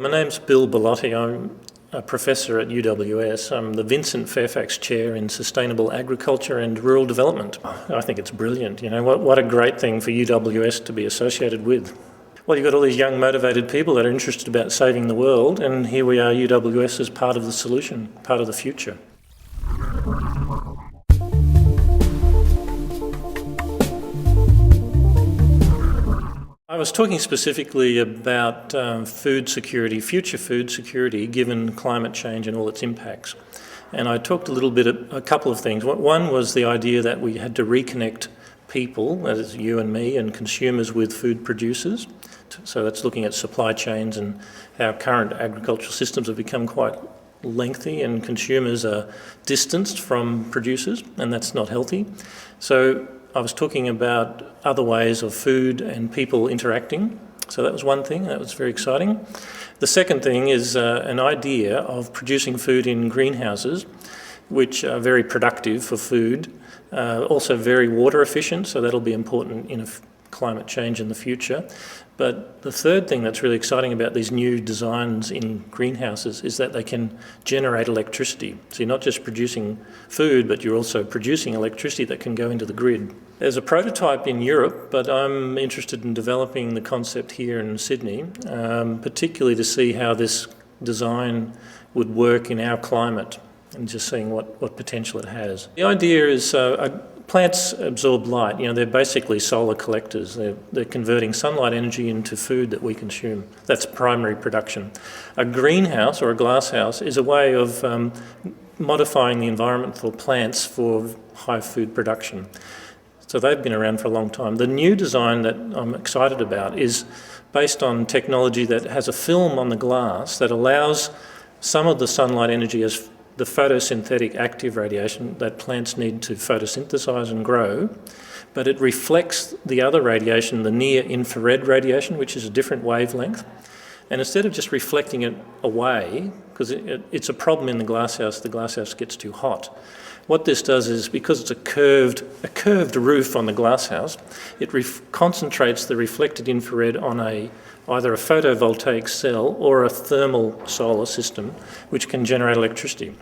My name's Bill Bellotti. I'm a professor at UWS. I'm the Vincent Fairfax Chair in Sustainable Agriculture and Rural Development. I think it's brilliant. You know, what a great thing for UWS to be associated with. Well, you've got all these young, motivated people that are interested about saving the world, and here we are, UWS, as part of the solution, part of the future. I was talking specifically about food security, future food security, given climate change and all its impacts. And I talked a little bit of a couple of things. One was the idea that we had to reconnect people, that is you and me, and consumers with food producers. So that's looking at supply chains and how current agricultural systems have become quite lengthy and consumers are distanced from producers, and that's not healthy. So I was talking about other ways of food and people interacting. So that was one thing, that was very exciting. The second thing is an idea of producing food in greenhouses, which are very productive for food, also very water efficient, so that'll be important in climate change in the future. But the third thing that's really exciting about these new designs in greenhouses is that they can generate electricity. So you're not just producing food, but you're also producing electricity that can go into the grid. There's a prototype in Europe, but I'm interested in developing the concept here in Sydney, particularly to see how this design would work in our climate and just seeing what potential it has. The idea is plants absorb light. You know, they're basically solar collectors. They're converting sunlight energy into food that we consume. That's primary production. A greenhouse or a glasshouse is a way of modifying the environment for plants for high food production. So they've been around for a long time. The new design that I'm excited about is based on technology that has a film on the glass that allows some of the sunlight energy as the photosynthetic active radiation that plants need to photosynthesize and grow, but it reflects the other radiation, the near-infrared radiation, which is a different wavelength. And instead of just reflecting it away, because it's a problem in the glasshouse gets too hot. What this does is, because it's a curved roof on the glasshouse, it concentrates the reflected infrared on either a photovoltaic cell or a thermal solar system, which can generate electricity.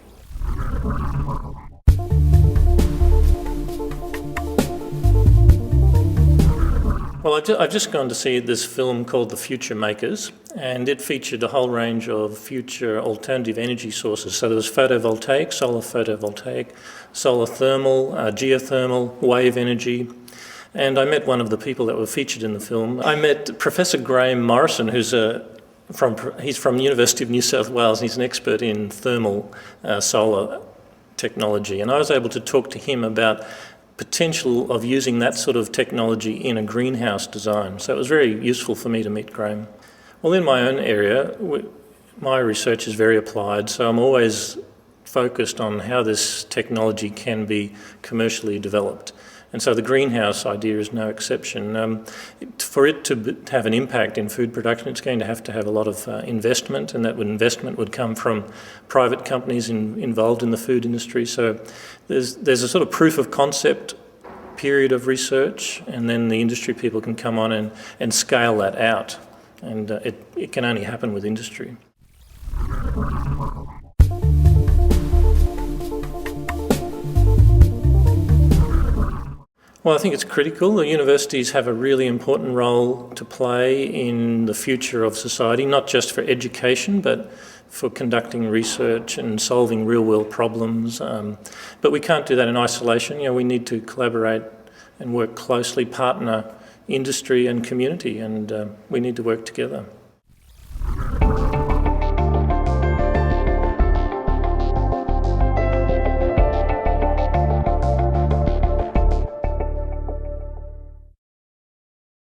Well, I've just gone to see this film called The Future Makers, and it featured a whole range of future alternative energy sources. So there was photovoltaic, solar thermal, geothermal, wave energy. And I met one of the people that were featured in the film. I met Professor Graham Morrison, he's from University of New South Wales, and he's an expert in thermal solar technology. And I was able to talk to him about potential of using that sort of technology in a greenhouse design. So it was very useful for me to meet Graham. Well, in my own area, my research is very applied, so I'm always focused on how this technology can be commercially developed. And so the greenhouse idea is no exception. For it to have an impact in food production, it's going to have a lot of investment, and that investment would come from private companies involved in the food industry. So there's a sort of proof of concept period of research, and then the industry people can come on and scale that out. And it can only happen with industry. Well, I think it's critical. The universities have a really important role to play in the future of society, not just for education, but for conducting research and solving real-world problems. But we can't do that in isolation. You know, we need to collaborate and work closely, partner industry and community, and we need to work together.